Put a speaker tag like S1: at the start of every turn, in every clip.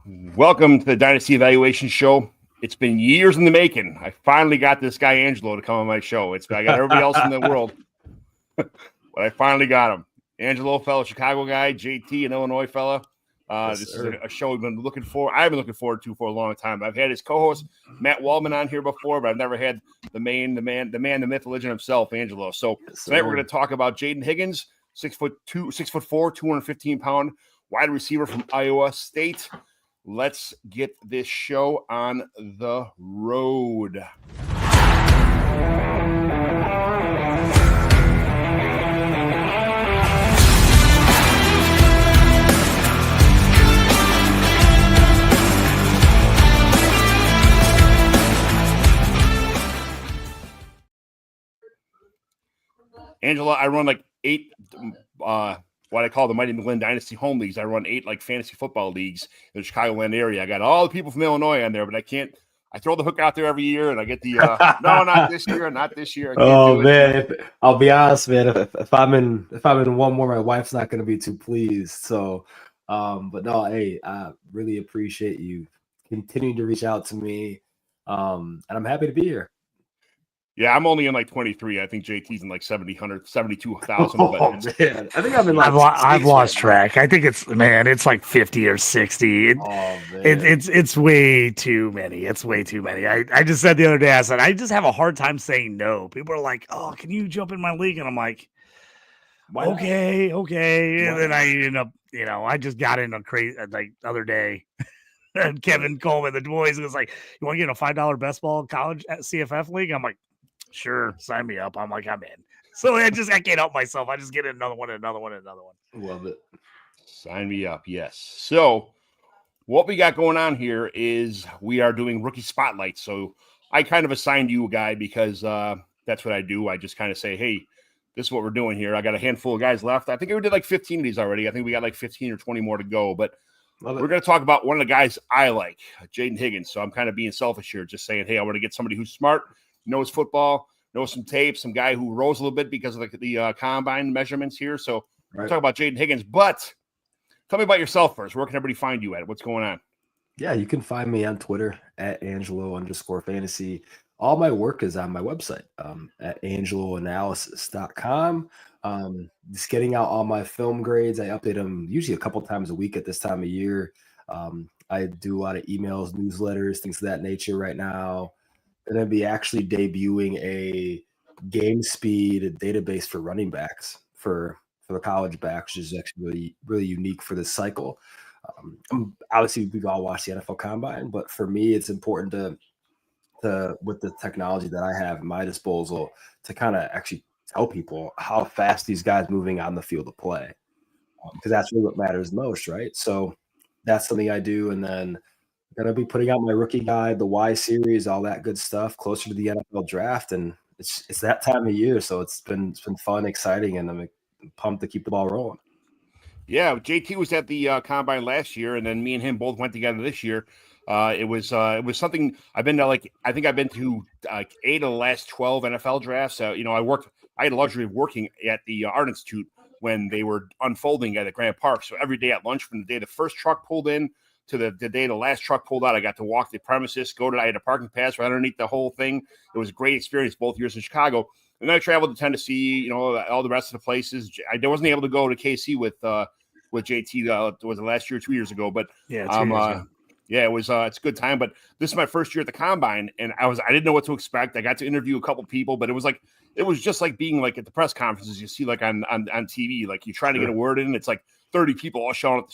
S1: Welcome to the Dynasty Evaluation Show. It's been years in the making. I finally got this guy, Angelo, to come on my show. I got everybody else in the world, but I finally got him. Angelo, fellow Chicago guy, JT, an Illinois fella. This is a show we've been looking for. I've been looking forward to for a long time. I've had his co-host, Matt Waldman, on here before, but I've never had the man, the myth, the legend himself, Angelo. So tonight we're going to talk about Jayden HIggins, 6'4", 215-pound wide receiver from Iowa State. Let's get this show on the road. Angela, I run like 8 what I call the Mighty McGlynn Dynasty home leagues. I run 8 like fantasy football leagues in the Chicagoland area. I got all the people from Illinois on there, but I throw the hook out there every year, and I get the no, not this year, not this year.
S2: I'll be honest, man. If I'm in one more, my wife's not going to be too pleased. So, but no, hey, I really appreciate you continuing to reach out to me, and I'm happy to be here.
S1: Yeah, I'm only in like 23. I think JT's in like 72,000.
S2: Oh, man. I think
S3: I've lost track. I think it's like 50 or 60. It's way too many. It's way too many. I just said the other day, I said, I just have a hard time saying no. People are like, oh, can you jump in my league? And I'm like, okay. And then I end up, I just got in a crazy, like the other day. And Kevin Coleman, the boys, was like, you want to get a $5 best ball college at CFF league? I'm like, sure, sign me up. I'm like, I'm in. So I can't help myself. I just get another one.
S2: Love it.
S1: Sign me up, yes. So what we got going on here is we are doing rookie spotlights. So I kind of assigned you a guy because that's what I do. I just kind of say, hey, this is what we're doing here. I got a handful of guys left. I think we did like 15 of these already. I think we got like 15 or 20 more to go. But we're going to talk about one of the guys I like, Jayden HIggins. So I'm kind of being selfish here, just saying, hey, I want to get somebody who's smart, knows football, knows some tape, some guy who rose a little bit because of the combine measurements here. So we're talking about Jayden HIggins. But tell me about yourself first. Where can everybody find you at? What's going on?
S2: Yeah, you can find me on Twitter at Angelo_fantasy. All my work is on my website at angeloanalysis.com. Just getting out all my film grades. I update them usually a couple times a week at this time of year. I do a lot of emails, newsletters, things of that nature right now. And then be actually debuting a game speed database for running backs for the college backs, which is actually really, really unique for this cycle. Obviously, we've all watched the NFL Combine, but for me, it's important to with the technology that I have at my disposal to kind of actually tell people how fast these guys moving on the field of play, because that's really what matters most, right? So that's something I do, and then I'm going to be putting out my rookie guide, the Y series, all that good stuff closer to the NFL draft. And it's that time of year. So it's been fun, exciting, and I'm pumped to keep the ball rolling.
S1: Yeah, JT was at the combine last year, and then me and him both went together this year. It was something I've been to, I think I've been to 8 of the last 12 NFL drafts. I had the luxury of working at the Art Institute when they were unfolding at Grant Park. So every day at lunch, from the day the first truck pulled in to the day the last truck pulled out, I got to walk the premises, I had a parking pass right underneath the whole thing. It was a great experience both years in Chicago. And then I traveled to Tennessee, all the rest of the places. I wasn't able to go to KC with JT. Was the last year, 2 years ago, but
S3: yeah, 2 years ago.
S1: Yeah, it was. It's a good time, but this is my first year at the Combine, and I didn't know what to expect. I got to interview a couple people, but it was just like being like at the press conferences you see like on TV. Like you try to get a word in, it's like 30 people all shouting,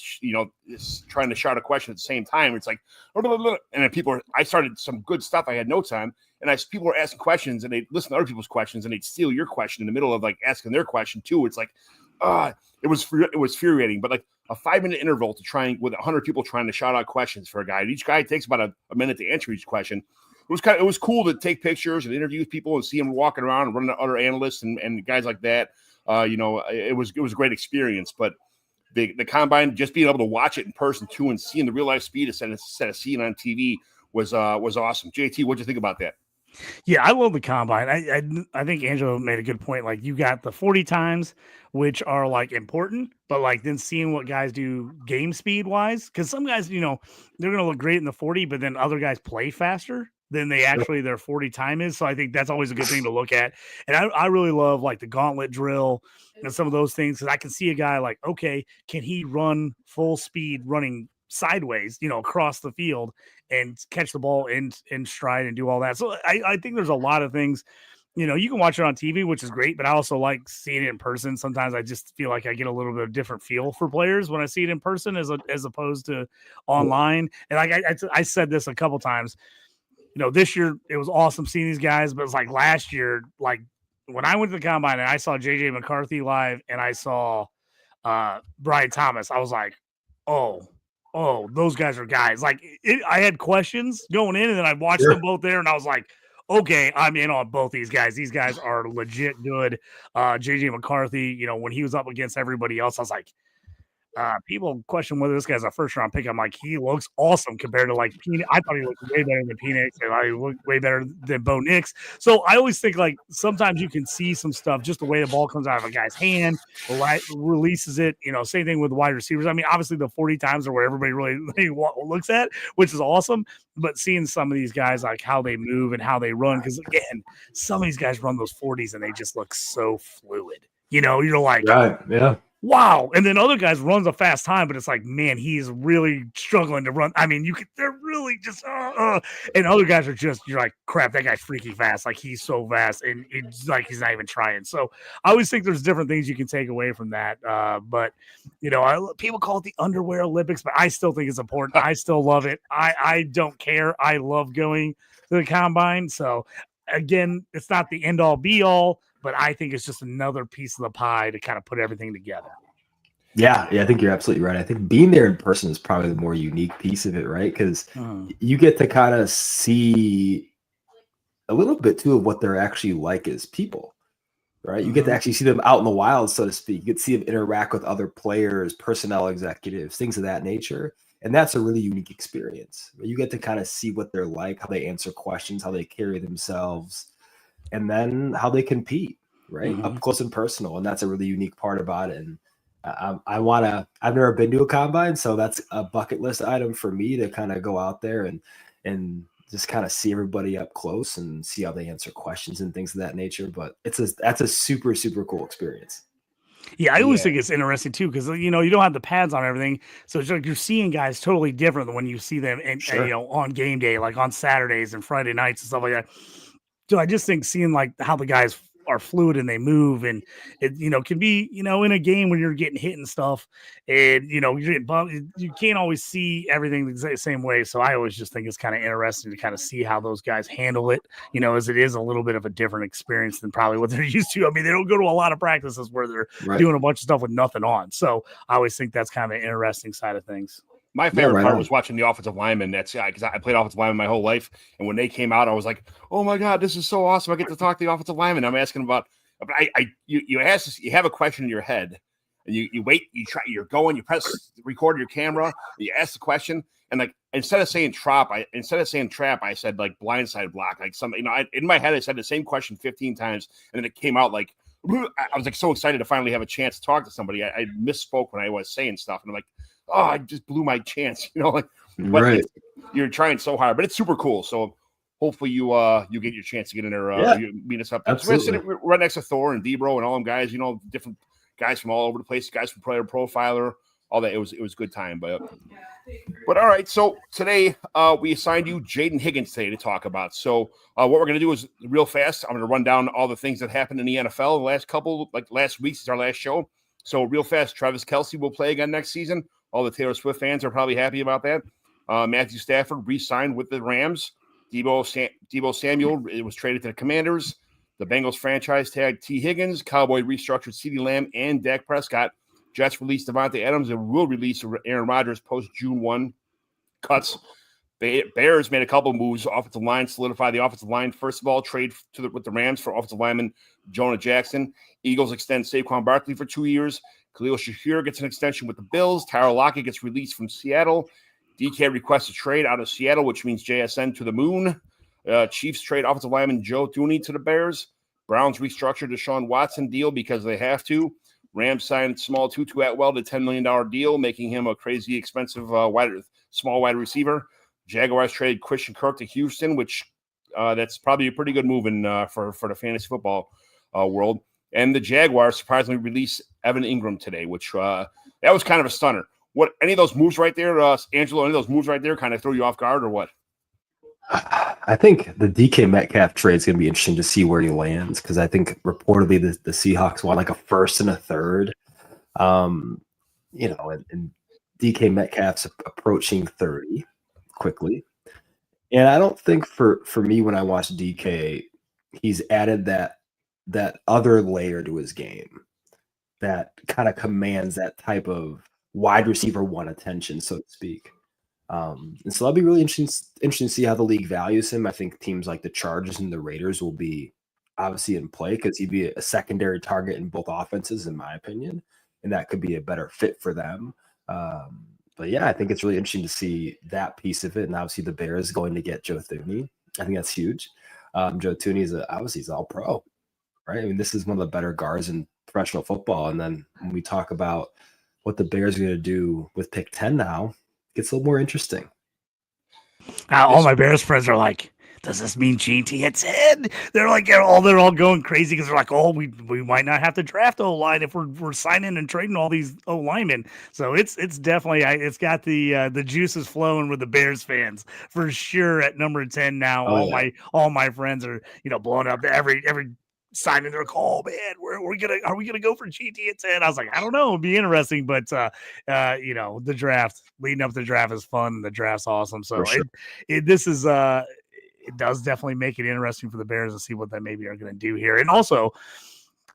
S1: trying to shout a question at the same time. It's like, and then I started some good stuff I had notes on, and people were asking questions, and they'd listen to other people's questions, and they'd steal your question in the middle of like asking their question too. It's like, it was infuriating, but like a 5-minute interval to try with 100 people trying to shout out questions for a guy. Each guy takes about a minute to answer each question. It was cool to take pictures and interview people and see them walking around and running to other analysts and guys like that. It was a great experience, but the Combine, just being able to watch it in person too and seeing the real life speed instead of seeing it on TV was awesome. JT, what'd you think about that?
S3: Yeah, I love the combine. I think Angelo made a good point. Like you got the 40 times, which are like important, but like then seeing what guys do game speed wise, because some guys, they're gonna look great in the 40, but then other guys play faster than they actually their 40 time is. So I think that's always a good thing to look at. And I really love like the gauntlet drill and some of those things because I can see a guy like, okay, can he run full speed running sideways, across the field and catch the ball in stride and do all that. So I think there's a lot of things, you can watch it on TV, which is great, but I also like seeing it in person. Sometimes I just feel like I get a little bit of different feel for players when I see it in person as opposed to online. And like I said this a couple times, this year it was awesome seeing these guys, but it's like last year, like when I went to the combine and I saw JJ McCarthy live and I saw Brian Thomas, I was like, oh, those guys are guys. Like I had questions going in, and then I watched them both there, and I was like, okay, I'm in on both these guys. These guys are legit good. JJ McCarthy, when he was up against everybody else, I was like, people question whether this guy's a first round pick. I'm like, he looks awesome compared to like Penix. I thought he looked way better than Penix, and I looked way better than Bo Nix. So I always think like sometimes you can see some stuff just the way the ball comes out of a guy's hand, releases it. Same thing with wide receivers. I mean, obviously the 40 times are where everybody really looks at, which is awesome. But seeing some of these guys like how they move and how they run, because again, some of these guys run those 40s and they just look so fluid. You're like,
S2: right, yeah.
S3: Wow. And then other guys runs a fast time, but it's like, man, he's really struggling to run. I mean, they're really just, and other guys are just, you're like, crap, that guy's freaky fast. Like he's so fast and it's like, he's not even trying. So I always think there's different things you can take away from that. But people call it the underwear Olympics, but I still think it's important. I still love it. I don't care. I love going to the combine. So again, it's not the end all be all, but I think it's just another piece of the pie to kind of put everything together.
S2: Yeah, I think you're absolutely right. I think being there in person is probably the more unique piece of it, right? Because you get to kind of see a little bit too of what they're actually like as people, right? You get to actually see them out in the wild, so to speak. You get to see them interact with other players, personnel executives, things of that nature. And that's a really unique experience. You get to kind of see what they're like, how they answer questions, how they carry themselves, and then how they compete, right? Up close and personal. And that's a really unique part about it. And I've never been to a combine, so that's a bucket list item for me to kind of go out there and just kind of see everybody up close and see how they answer questions and things of that nature. But that's a super, super cool experience.
S3: Yeah, I always think it's interesting too, because you don't have the pads on everything, so it's like you're seeing guys totally different than when you see them and on game day, like on Saturdays and Friday nights and stuff like that. So I just think seeing like how the guys are fluid and they move, and it can be in a game when you're getting hit and stuff, and you're getting bumped, you can't always see everything the same way. So I always just think it's kind of interesting to kind of see how those guys handle it, as it is a little bit of a different experience than probably what they're used to. I mean, they don't go to a lot of practices where they're doing a bunch of stuff with nothing on. So I always think that's kind of an interesting side of things.
S1: My favorite part was watching the offensive linemen. That's because I played offensive lineman my whole life, and when they came out, I was like, "Oh my god, this is so awesome! I get to talk to the offensive lineman." I'm asking about, but you ask this, you have a question in your head, and you wait, you're going, you press record your camera, you ask the question, and like instead of saying trap, I said like blindside block, like some in my head I said the same question 15 times, and then it came out like I was like so excited to finally have a chance to talk to somebody. I misspoke when I was saying stuff, and I'm like, oh, I just blew my chance, but you're trying so hard, but it's super cool. So hopefully you get your chance to get in there, you meet us up there. So we're right next to Thor and Debro and all them guys, different guys from all over the place, guys from Player Profiler, all that. It was a good time, but all right. So today we assigned you Jayden HIggins today to talk about. So what we're going to do is real fast. I'm going to run down all the things that happened in the NFL last week is our last show. So real fast, Travis Kelce will play again next season. All the Taylor Swift fans are probably happy about that. Matthew Stafford re-signed with the Rams. Deebo Samuel was traded to the Commanders. The Bengals franchise tagged T. Higgins. Cowboy restructured CeeDee Lamb and Dak Prescott. Jets released Devontae Adams and will release Aaron Rodgers post-June 1 cuts. Bears made a couple moves. Offensive line, solidify the offensive line. First of all, trade with the Rams for offensive lineman Jonah Jackson. Eagles extend Saquon Barkley for 2 years. Khalil Shakir gets an extension with the Bills. Tyler Lockett gets released from Seattle. DK requests a trade out of Seattle, which means JSN to the moon. Chiefs trade offensive lineman Joe Thuney to the Bears. Browns restructured Deshaun Watson deal because they have to. Rams signed small Tutu Atwell to $10 million deal, making him a crazy expensive small wide receiver. Jaguars traded Christian Kirk to Houston, which that's probably a pretty good move for the fantasy football world. And the Jaguars surprisingly released Evan Ingram today, which that was kind of a stunner. What, any of those moves right there, Angelo, any of those moves right there kind of throw you off guard or what?
S2: I think the DK Metcalf trade is going to be interesting to see where he lands, because I think reportedly the Seahawks want like a first and a third. And DK Metcalf's approaching 30 quickly. And I don't think for me, when I watch DK, he's added that other layer to his game that kind of commands that type of wide receiver one attention, so to speak. And so that'll be really interesting to see how the league values him. I think teams like the Chargers and the Raiders will be obviously in play, because he'd be a secondary target in both offenses, in my opinion, and that could be a better fit for them. But yeah, I think it's really interesting to see that piece of it. And obviously the Bears going to get Joe Thuney. I think that's huge. Joe Thuney is obviously he's all pro, right? I mean, this is one of the better guards in professional football. And then when we talk about what the Bears are going to do with pick 10 now, it gets a little more interesting.
S3: All my Bears friends are like, does this mean GT at 10? They're like, they're all going crazy because they're like, oh, we might not have to draft O-line if we're signing and trading all these O-linemen. So it's definitely, it's got the juices flowing with the Bears fans for sure at number 10 now. All my friends are, blowing up every signing. They're like, oh man, are we gonna go for GT at 10? I was like, I don't know, it'd be interesting, but the draft leading up to the draft is fun. The draft's awesome. So sure. It does definitely make it interesting for the Bears to see what they maybe are going to do here. And also,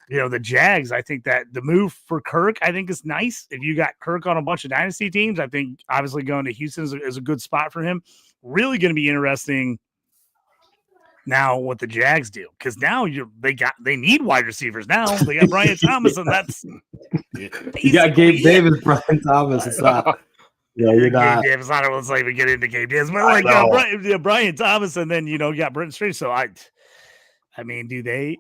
S3: the Jags, I think that the move for Kirk, I think is nice. If you got Kirk on a bunch of dynasty teams, I think obviously going to Houston is a good spot for him. Really going to be interesting now what the Jags do, because now they need wide receivers now. They got Brian Thomas, and that's
S2: you got Gabe Davis, Brian Thomas. It's not. You're not.
S3: Gabe Davis. I don't want to even get into Gabe Davis, but Brian Thomas, and then you got Brenton Strange. So I mean, do they?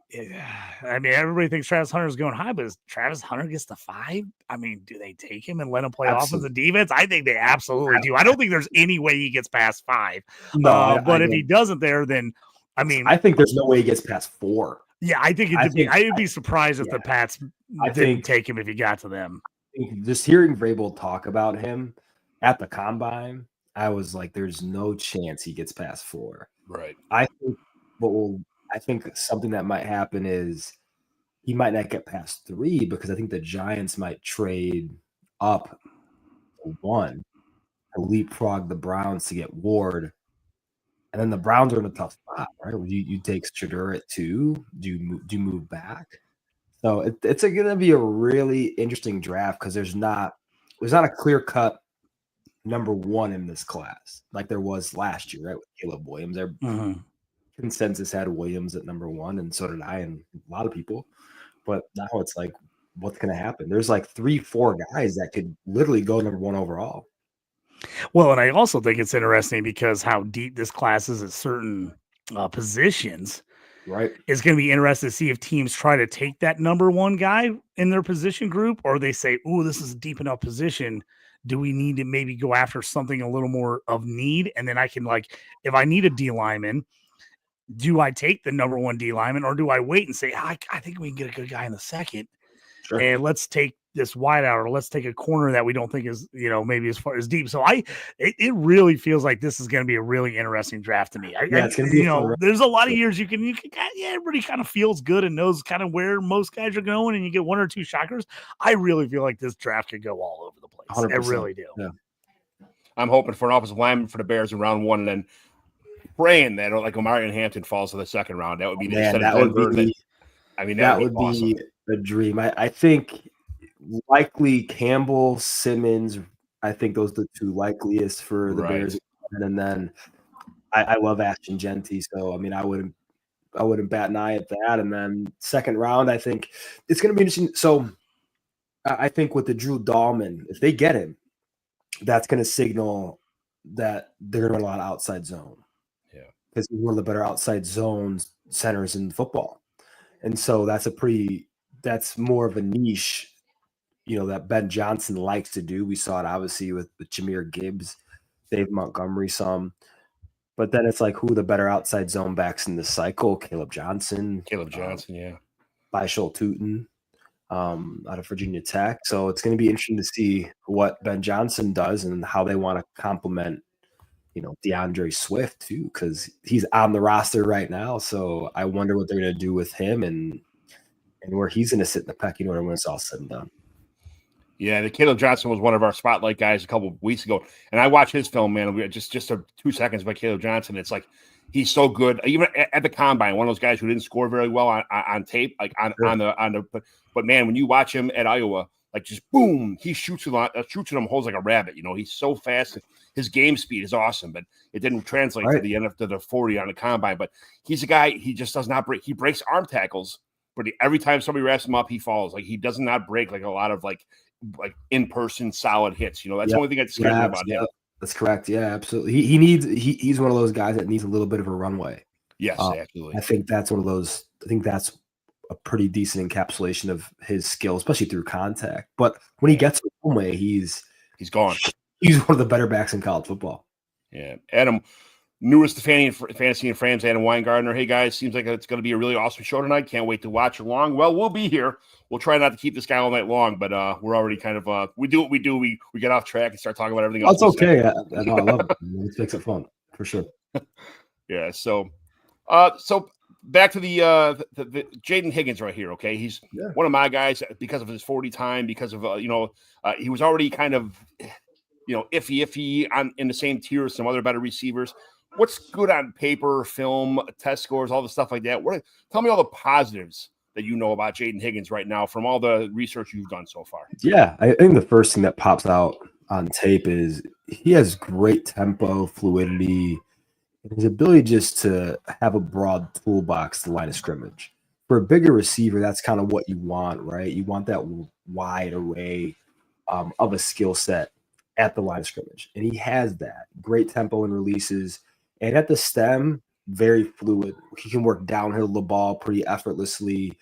S3: I mean, everybody thinks Travis Hunter is going high, but as Travis Hunter gets to 5, I mean, do they take him and let him play offensive defense? I think they absolutely do. I don't think there's any way he gets past 5. No, but if he doesn't, then I mean,
S2: I think there's no way he gets past 4.
S3: Yeah, I think I would be surprised if the Pats didn't take him if he got to them.
S2: Just hearing Vrabel talk about him at the combine, I was like, there's no chance he gets past 4.
S1: Right.
S2: I think something that might happen is he might not get past 3, because I think the Giants might trade up to 1 to leapfrog the Browns to get Ward. And then the Browns are in a tough spot, right? You take Shedeur at 2. Do you move back? So it's going to be a really interesting draft, because there's not a clear cut number 1 in this class like there was last year, right? With Caleb Williams, their consensus had Williams at number 1, and so did I and a lot of people. But now it's like, what's going to happen? There's like 3-4 guys that could literally go number 1 overall.
S3: Well, and I also think it's interesting because how deep this class is at certain positions.
S2: Right.
S3: It's going to be interesting to see if teams try to take that number 1 guy in their position group, or they say, oh, this is a deep enough position. Do we need to maybe go after something a little more of need? And then I can, like, if I need a D lineman, do I take the number 1 D lineman, or do I wait and say, I think we can get a good guy in the second, and let's take this wide out, or let's take a corner that we don't think is, maybe as far as deep. So it really feels like this is going to be a really interesting draft to me.
S2: It's going to be,
S3: there's a lot of years you can everybody kind of feels good and knows kind of where most guys are going, and you get 1 or 2 shockers. I really feel like this draft could go all over the place.
S2: 100%.
S3: I really do.
S2: Yeah.
S1: I'm hoping for an offensive lineman for the Bears in round 1, and then praying that like Omarion Hampton falls to the second round. That would be
S2: that would be a dream. I think likely Campbell, Simmons. I think those are the 2 likeliest for the Bears. And then I love Ashton Genty, so I mean I wouldn't bat an eye at that. And then second round, I think it's going to be interesting. So I think with the Drew Dahlman, if they get him, that's going to signal that they're going to run a lot of outside zone.
S1: Yeah.
S2: because he's one of the better outside zones centers in football. And so that's more of a niche, that Ben Johnson likes to do. We saw it obviously with Jahmyr Gibbs, Dave Montgomery some. But then it's like, who are the better outside zone backs in this cycle? Caleb Johnson,
S1: yeah.
S2: Bishol Tootin out of Virginia Tech. So it's going to be interesting to see what Ben Johnson does and how they want to complement, DeAndre Swift too, because he's on the roster right now. So I wonder what they're going to do with him and where he's going to sit in the pecking order when it's all said and done.
S1: Yeah, the Caleb Johnson was one of our spotlight guys a couple of weeks ago, and I watched his film. Man, we just 2 seconds by Caleb Johnson. It's like he's so good. Even at the combine, one of those guys who didn't score very well on tape, like on the. But man, when you watch him at Iowa, like just boom, he shoots them holes like a rabbit. He's so fast. His game speed is awesome, but it didn't translate to the end of the 40 on the combine. But he's a guy. He just does not break. He breaks arm tackles, but every time somebody wraps him up, he falls. Like he does not break like a lot of like in-person solid hits. That's the only thing that's scary about him.
S2: That's correct. Yeah, absolutely. He's one of those guys that needs a little bit of a runway.
S1: Yes, absolutely.
S2: I think that's one of those. I think that's a pretty decent encapsulation of his skill, especially through contact. But when he gets a runway, he's
S1: gone.
S2: He's one of the better backs in college football.
S1: Yeah, Adam, newest to Fantasy and Frames, Adam Weingartner. Hey guys, seems like it's going to be a really awesome show tonight. Can't wait to watch along. Well, we'll be here. We'll try not to keep this guy all night long, but we're already kind of we do what we do. We get off track and start talking about everything else.
S2: That's okay. I love it. It makes it fun for sure.
S1: Yeah. So back to the Jayden HIggins right here. Okay, he's one of my guys because of his 40 time, because of he was already kind of iffy in the same tier as some other better receivers. What's good on paper, film, test scores, all the stuff like that? Tell me all the positives that you know about Jayden HIggins right now from all the research you've done so far.
S2: Yeah, I think the first thing that pops out on tape is he has great tempo, fluidity, and his ability just to have a broad toolbox to line of scrimmage. For a bigger receiver, that's kind of what you want, right? You want that wide array of a skill set at the line of scrimmage. And he has that. Great tempo and releases. And at the stem, very fluid. He can work downhill the ball pretty effortlessly.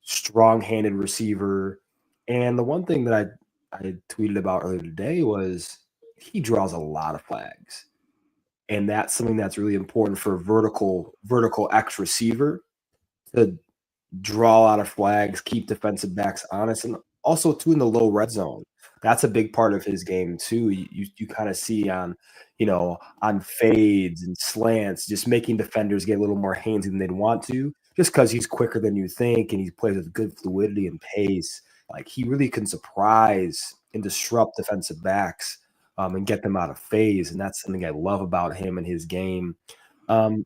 S2: Strong-handed receiver. And the one thing that I tweeted about earlier today was he draws a lot of flags. And that's something that's really important for a vertical X receiver to draw a lot of flags, keep defensive backs honest, and also too in the low red zone. That's a big part of his game too. You kind of see on fades and slants, just making defenders get a little more handsy than they'd want to, just because he's quicker than you think and he plays with good fluidity and pace. Like he really can surprise and disrupt defensive backs and get them out of phase. And that's something I love about him and his game.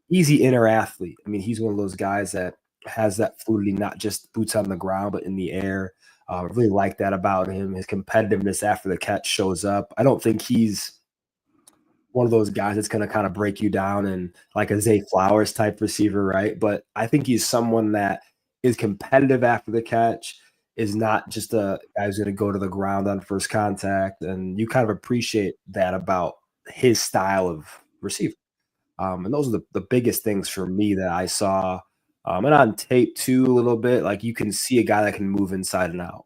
S2: Easy inner athlete. I mean, he's one of those guys that has that fluidity, not just boots on the ground, but in the air. I really like that about him. His competitiveness after the catch shows up. I don't think he's one of those guys that's going to kind of break you down and like a Zay Flowers type receiver, right? But I think he's someone that is competitive after the catch, is not just a guy who's going to go to the ground on first contact. And you kind of appreciate that about his style of receiver. And those are the biggest things for me that I saw. And on tape too, a little bit, like you can see a guy that can move inside and out,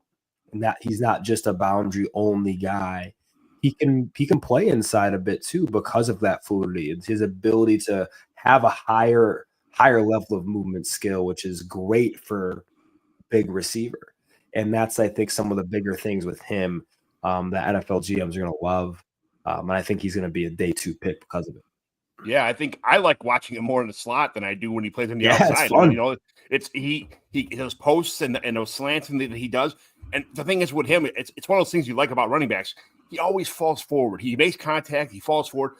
S2: and that he's not just a boundary only guy. He can play inside a bit too because of that fluidity. It's his ability to have a higher level of movement skill, which is great for big receiver. And that's, I think, some of the bigger things with him that NFL GMs are going to love. And I think he's going to be a day 2 pick because of it.
S1: Yeah, I think I like watching him more in the slot than I do when he plays on the outside.
S2: It's fun.
S1: It's he those posts and those slants that he does. And the thing is with him, it's one of those things you like about running backs. He always falls forward. He makes contact. He falls forward.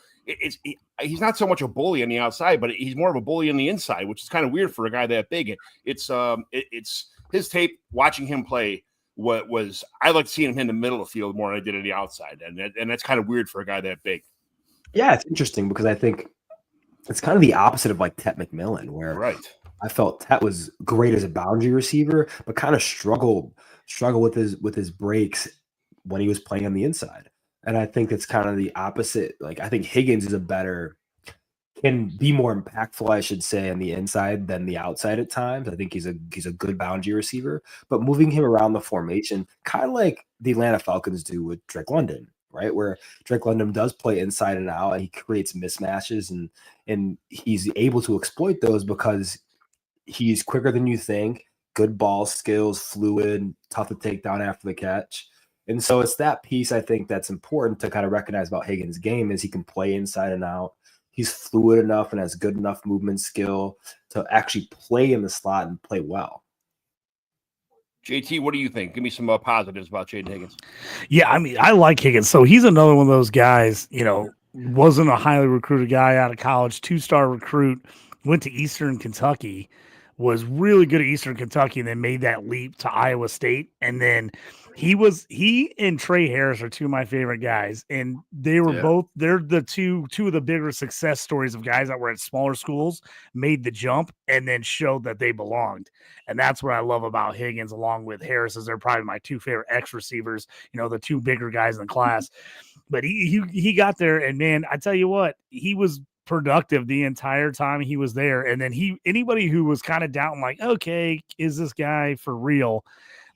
S1: He's not so much a bully on the outside, but he's more of a bully on the inside, which is kind of weird for a guy that big. It's his tape. Watching him play was I like seeing him in the middle of the field more than I did on the outside, and that's kind of weird for a guy that big.
S2: Yeah, it's interesting because I think it's kind of the opposite of like Tet McMillan, where I felt Tet was great as a boundary receiver, but kind of struggled with his breaks when he was playing on the inside. And I think it's kind of the opposite. Like I think Higgins is a better can be more impactful, I should say, on the inside than the outside at times. I think he's a good boundary receiver, but moving him around the formation, kind of like the Atlanta Falcons do with Drake London, right? Where Drake London does play inside and out, and he creates mismatches, and he's able to exploit those because he's quicker than you think, good ball skills, fluid, tough to take down after the catch. And so it's that piece I think that's important to kind of recognize about Higgins' game is he can play inside and out. He's fluid enough and has good enough movement skill to actually play in the slot and play well.
S1: JT, what do you think? Give me some positives about Jayden Higgins.
S3: Yeah, I mean, I like Higgins. So he's another one of those guys, wasn't a highly recruited guy out of college, 2-star recruit, went to Eastern Kentucky, was really good at Eastern Kentucky, and then made that leap to Iowa State. And then he and Trey Harris are two of my favorite guys. And they were they're the two of the bigger success stories of guys that were at smaller schools, made the jump, and then showed that they belonged. And that's what I love about Higgins, along with Harris, is they're probably my two favorite X receivers, the two bigger guys in the class. But he got there, and man, I tell you what, he was productive the entire time he was there. And then anybody who was kind of doubting, like, okay, is this guy for real?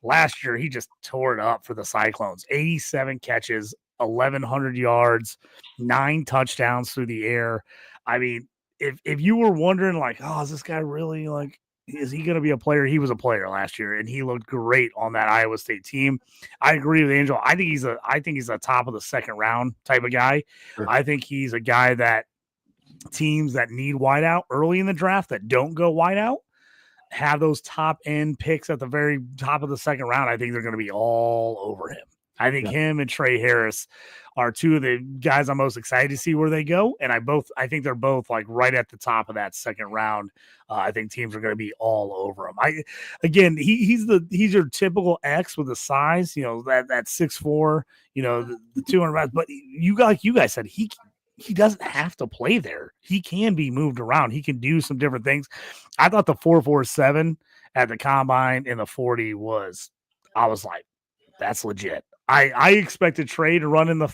S3: Last year, he just tore it up for the Cyclones. 87 catches, 1,100 yards, 9 touchdowns through the air. I mean, if you were wondering, like, oh, is this guy really, like, is he going to be a player? He was a player last year, and he looked great on that Iowa State team. I agree with Angel. I think he's a top of the second round type of guy. Sure. I think he's a guy that teams that need wideout early in the draft that don't go wideout have those top end picks at the very top of the second round. I think they're going to be all over him. I think him and Trey Harris are two of the guys I'm most excited to see where they go. And I think they're both like right at the top of that second round. I think teams are going to be all over him. He's your typical X with the size, that 6'4", the 200 pounds, but you guys said he doesn't have to play there. He can be moved around. He can do some different things. I thought the 4.47 at the combine in the 40 I was like, that's legit. I expected Trey to run in the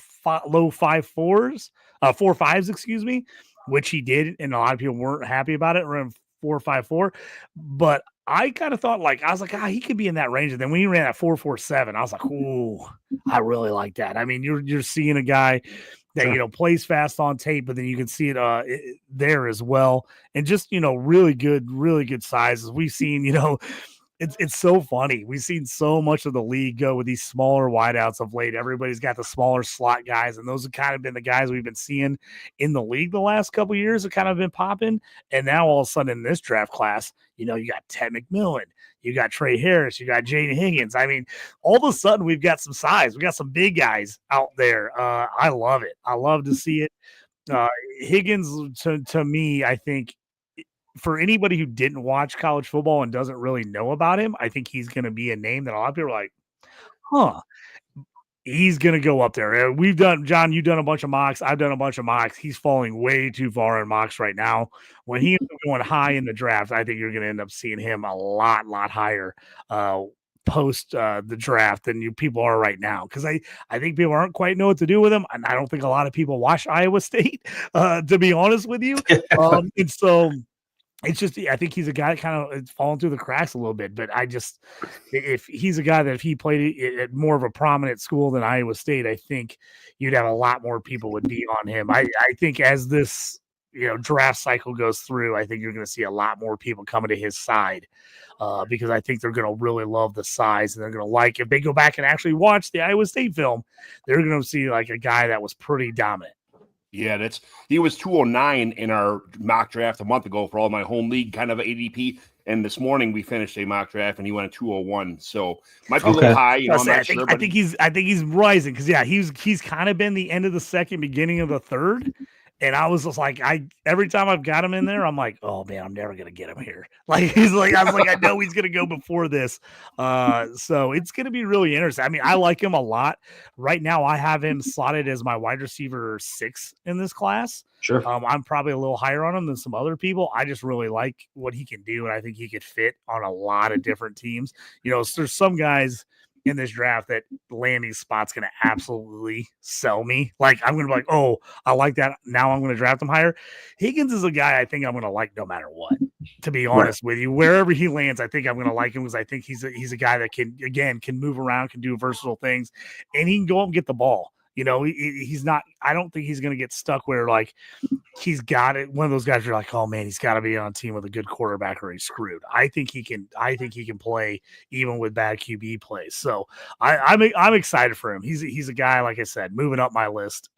S3: low 4.5s, excuse me, which he did. And a lot of people weren't happy about it. Ran 4.54, but I kind of thought, I was like, he could be in that range. And then when he ran at 4.47, I was like, ooh, I really like that. I mean, you're seeing a guy that, plays fast on tape, but then you can see it there as well. And just, really good sizes. We've seen, it's so funny. We've seen so much of the league go with these smaller wideouts of late. Everybody's got the smaller slot guys, and those have kind of been the guys we've been seeing in the league the last couple of years have kind of been popping. And now all of a sudden in this draft class, you got Ted McMillan, you got Trey Harris, you got Jayden Higgins. I mean, all of a sudden we've got some size. We got some big guys out there. I love it. I love to see it. Higgins, to me, I think, for anybody who didn't watch college football and doesn't really know about him, I think he's going to be a name that a lot of people are like, huh, he's going to go up there. John, you've done a bunch of mocks. I've done a bunch of mocks. He's falling way too far in mocks right now. When he ends up going high in the draft, I think you're going to end up seeing him a lot higher post the draft than people are right now. Because I think people aren't quite know what to do with him. And I don't think a lot of people watch Iowa State, to be honest with you. And so it's just, I think he's a guy kind of falling through the cracks a little bit, but if he's a guy that if he played at more of a prominent school than Iowa State, I think you'd have a lot more people would be on him. I think as this, draft cycle goes through, I think you're going to see a lot more people coming to his side because I think they're going to really love the size, and they're going to if they go back and actually watch the Iowa State film, they're going to see like a guy that was pretty dominant.
S1: Yeah, he was 209 in our mock draft a month ago for all my home league kind of ADP. And this morning we finished a mock draft and he went at 201. So might be a little high.
S3: I think he's rising because he's kind of been the end of the second, beginning of the third. And I was just like, every time I've got him in there, I'm like, oh man, I'm never gonna get him here. I was like, I know he's gonna go before this. So it's gonna be really interesting. I mean, I like him a lot. Right now, I have him slotted as my wide receiver 6 in this class.
S2: Sure.
S3: I'm probably a little higher on him than some other people. I just really like what he can do, and I think he could fit on a lot of different teams. There's some guys in this draft that landing spot's going to absolutely sell me. Like, I'm going to be like, oh, I like that. Now I'm going to draft him higher. Higgins is a guy I think I'm going to like no matter what, to be honest with you. Wherever he lands, I think I'm going to like him because I think he's a guy that can move around, can do versatile things, and he can go up and get the ball. You know, he's not, I don't think he's going to get stuck where like he's got it. One of those guys you're like, oh man, he's got to be on a team with a good quarterback or he's screwed. I think he can play even with bad QB plays. So I'm excited for him. He's a guy, like I said, moving up my list.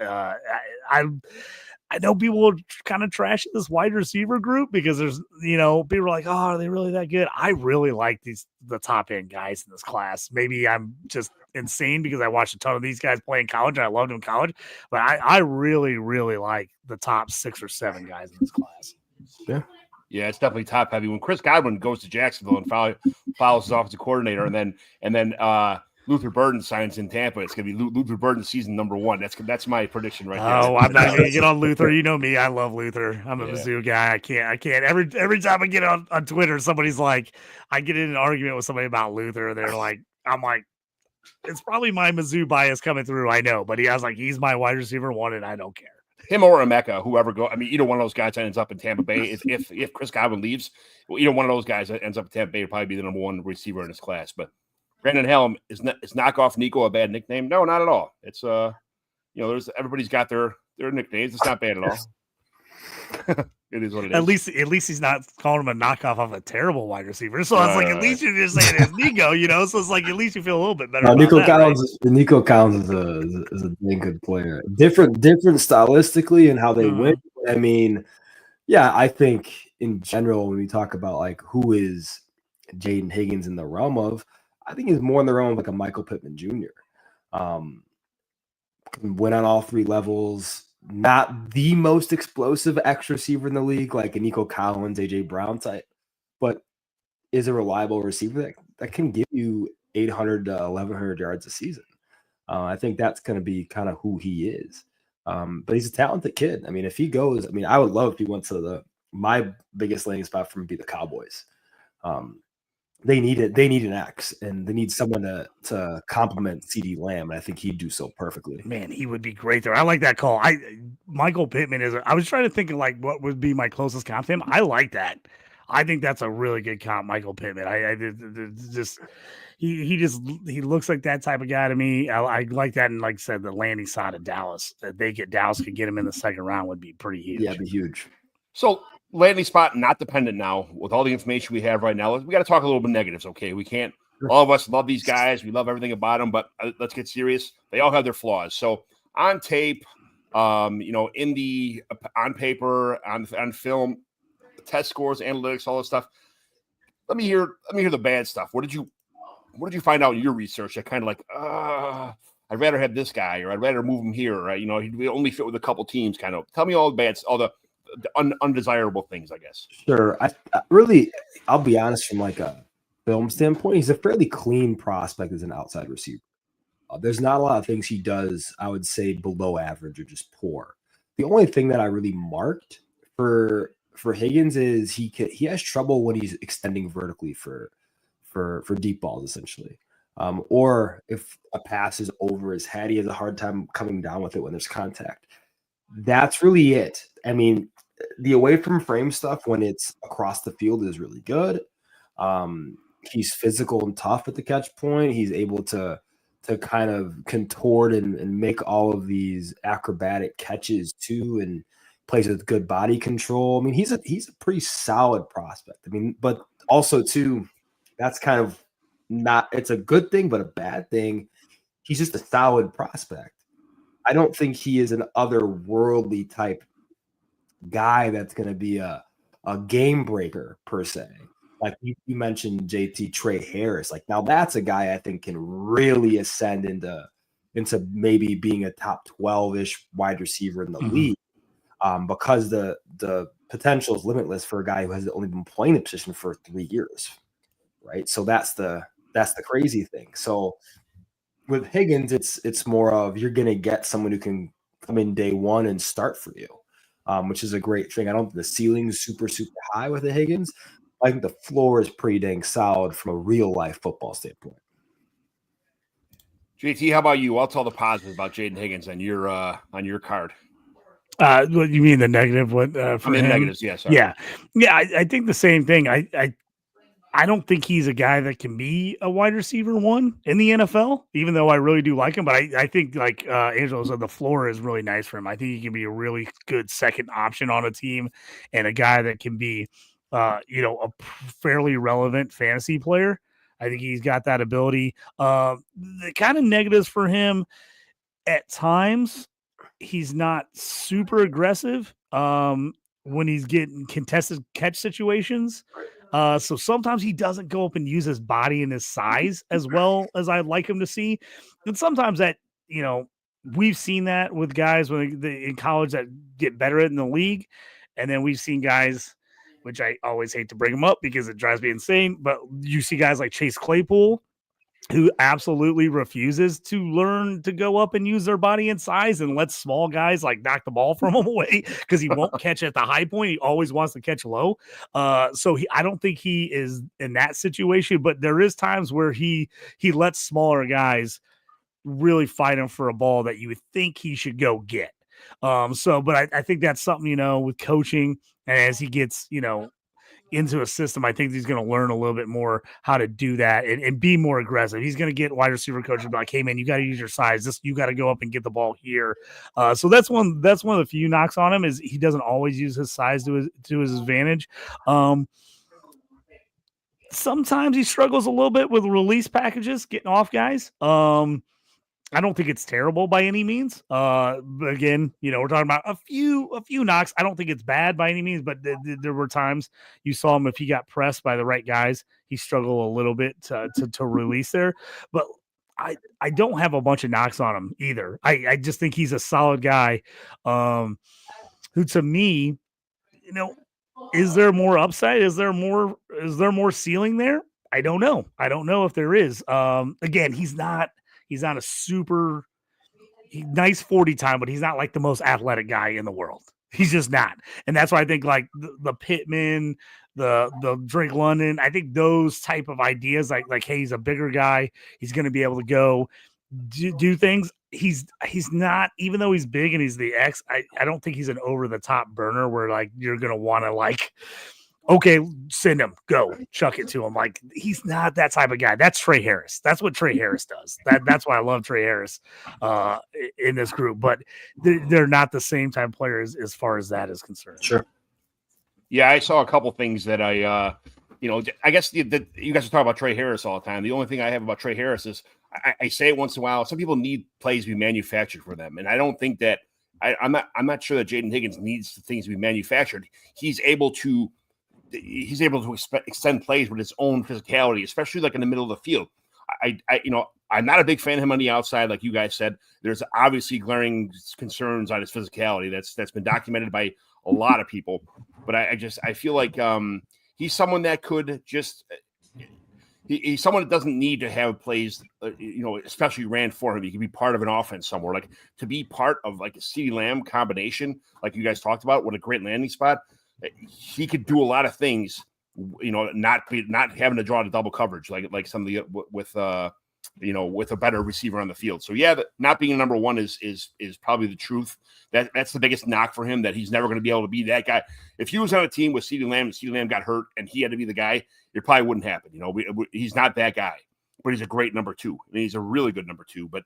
S3: I know people will kind of trash this wide receiver group because there's, people are like, oh, are they really that good? I really like the top end guys in this class. Maybe I'm just insane because I watched a ton of these guys play in college and I loved them in college, but I really, really like the top 6 or 7 guys in this class.
S2: Yeah.
S1: Yeah, it's definitely top heavy. When Chris Godwin goes to Jacksonville and follows his offensive coordinator, and then Luther Burden signs in Tampa, it's going to be Luther Burden season number 1. That's my prediction right there.
S3: Oh, I'm not going to get on Luther. You know me. I love Luther. I'm a Mizzou guy. I can't. Every time I get on Twitter, somebody's like, I get in an argument with somebody about Luther. They're like, I'm like, it's probably my Mizzou bias coming through. I know, but he's my wide receiver 1, and I don't care.
S1: Him or Emeka, whoever go. I mean, either one of those guys ends up in Tampa Bay. If Chris Godwin leaves, either one of those guys that ends up in Tampa Bay will probably be the number 1 receiver in his class. But Brandon Helm is knockoff Nico a bad nickname? No, not at all. It's there's everybody's got their nicknames. It's not bad at all. It is what it is.
S3: At least he's not calling him a knockoff of a terrible wide receiver. So it's like at least you're just saying it's Nico, So it's like at least you feel a little bit better.
S2: Nico Collins is a dang good player. Different stylistically and how they win. I mean, yeah, I think in general when we talk about like who is Jayden Higgins in the realm of, I think he's more in the realm of like a Michael Pittman Jr. Can win on all 3 levels. Not the most explosive X receiver in the league, like a Nico Collins, AJ Brown type, but is a reliable receiver that can give you 800 to 1,100 yards a season. I think that's going to be kind of who he is. But he's a talented kid. I mean, if he goes, I would love if he went to my biggest landing spot for him would be the Cowboys. They need it. They need an X, and they need someone to complement CeeDee Lamb. And I think he'd do so perfectly.
S3: Man, he would be great there. I like that call. Michael Pittman I was trying to think of like what would be my closest comp to him. I like that. I think that's a really good comp, Michael Pittman. He looks like that type of guy to me. I like that, and like I said, the landing side of Dallas that Dallas could get him in the second round would be pretty huge.
S2: Yeah, it'd be huge.
S1: So. Landing spot not dependent now with all the information we have right now. We got to talk a little bit negatives, okay? We can't. All of us love these guys. We love everything about them, but let's get serious. They all have their flaws. So on tape, on paper, on film, test scores, analytics, all this stuff. Let me hear the bad stuff. What did you find out in your research that kind of like, I'd rather have this guy, or I'd rather move him here, right? He'd only fit with a couple teams. Kind of tell me all the undesirable things, I guess.
S2: Sure. I'll be honest, from like a film standpoint, he's a fairly clean prospect as an outside receiver. There's not a lot of things he does, I would say, below average or just poor. The only thing that I really marked for Higgins is he has trouble when he's extending vertically for deep balls, essentially. Or if a pass is over his head, he has a hard time coming down with it when there's contact. That's really it. I mean, the away from frame stuff when it's across the field is really good. He's physical and tough at the catch point. He's able to kind of contort and make all of these acrobatic catches too, and plays with good body control. I mean, he's a pretty solid prospect. I mean, but also too, that's kind of it's a good thing, but a bad thing. He's just a solid prospect. I don't think he is an otherworldly type guy that's going to be a game breaker per se. Like you mentioned, JT Trey Harris. Like now that's a guy I think can really ascend into maybe being a top 12-ish wide receiver in the league, because the potential is limitless for a guy who has only been playing the position for 3 years, right? So that's the crazy thing. So with Higgins, it's more of you're going to get someone who can come in day one and start for you, which is a great thing. I don't think the ceiling is super, super high with the Higgins. I think the floor is pretty dang solid from a real life football standpoint.
S1: JT, how about you? I'll tell the positives about Jayden HIggins on your card.
S3: What you mean the negative? What for him?
S1: Negatives? Yeah, sorry.
S3: Yeah. I think the same thing. I don't think he's a guy that can be a wide receiver one in the NFL, even though I really do like him. But I think, like Angelo said, the floor is really nice for him. I think he can be a really good second option on a team and a guy that can be, a fairly relevant fantasy player. I think he's got that ability. The kind of negatives for him at times, he's not super aggressive when he's getting contested catch situations. So sometimes he doesn't go up and use his body and his size as well as I'd like him to see. And sometimes that, we've seen that with guys when they in college that get better in the league. And then we've seen guys, which I always hate to bring them up because it drives me insane, but you see guys like Chase Claypool, who absolutely refuses to learn to go up and use their body and size and lets small guys like knock the ball from him away because he won't catch at the high point. He always wants to catch low. So I don't think he is in that situation, but there is times where he lets smaller guys really fight him for a ball that you would think he should go get. But I think that's something, with coaching, and as he gets, into a system, I think he's going to learn a little bit more how to do that and be more aggressive. He's going to get wide receiver coaches like, hey man, you got to use your size. You got to go up and get the ball here. So that's one of the few knocks on him is he doesn't always use his size to his advantage. Sometimes he struggles a little bit with release packages, getting off guys. I don't think it's terrible by any means. But again, we're talking about a few knocks. I don't think it's bad by any means, but there were times you saw him, if he got pressed by the right guys, he struggled a little bit to release there. But I don't have a bunch of knocks on him either. I just think he's a solid guy who, to me, is there more upside? Is there more ceiling there? I don't know. I don't know if there is. Again, he's not a super nice 40 time, but he's not like the most athletic guy in the world. He's just not. And that's why I think like the Pittman, the Drake London, I think those type of ideas, like, hey, he's a bigger guy. He's going to be able to go do things. He's not, even though he's big and he's the X, I don't think he's an over the top burner where like, you're going to want to like, okay, send him, go, chuck it to him. Like, he's not that type of guy. That's Trey Harris. That's what Trey Harris does. That's why I love Trey Harris in this group. But they're not the same type of players as far as that is concerned.
S2: Sure.
S1: Yeah, I saw a couple things that I guess you guys are talking about Trey Harris all the time. The only thing I have about Trey Harris is I say it once in a while. Some people need plays to be manufactured for them, and I don't think that I'm not sure that Jayden HIggins needs things to be manufactured. He's able to extend plays with his own physicality, especially like in the middle of the field. I'm not a big fan of him on the outside, like you guys said. There's obviously glaring concerns on his physicality. That's been documented by a lot of people. But I feel like he's someone that could just he's someone that doesn't need to have plays, especially ran for him. He can be part of an offense somewhere, like to be part of like a CeeDee Lamb combination, like you guys talked about, with a great landing spot. He could do a lot of things, not having to draw the double coverage like some of the with a better receiver on the field. So yeah, not being a number one is probably the truth. That's the biggest knock for him, that he's never going to be able to be that guy. If he was on a team with CeeDee Lamb and CeeDee Lamb got hurt and he had to be the guy, it probably wouldn't happen. He's not that guy, but he's a great number two. I mean, he's a really good number two. But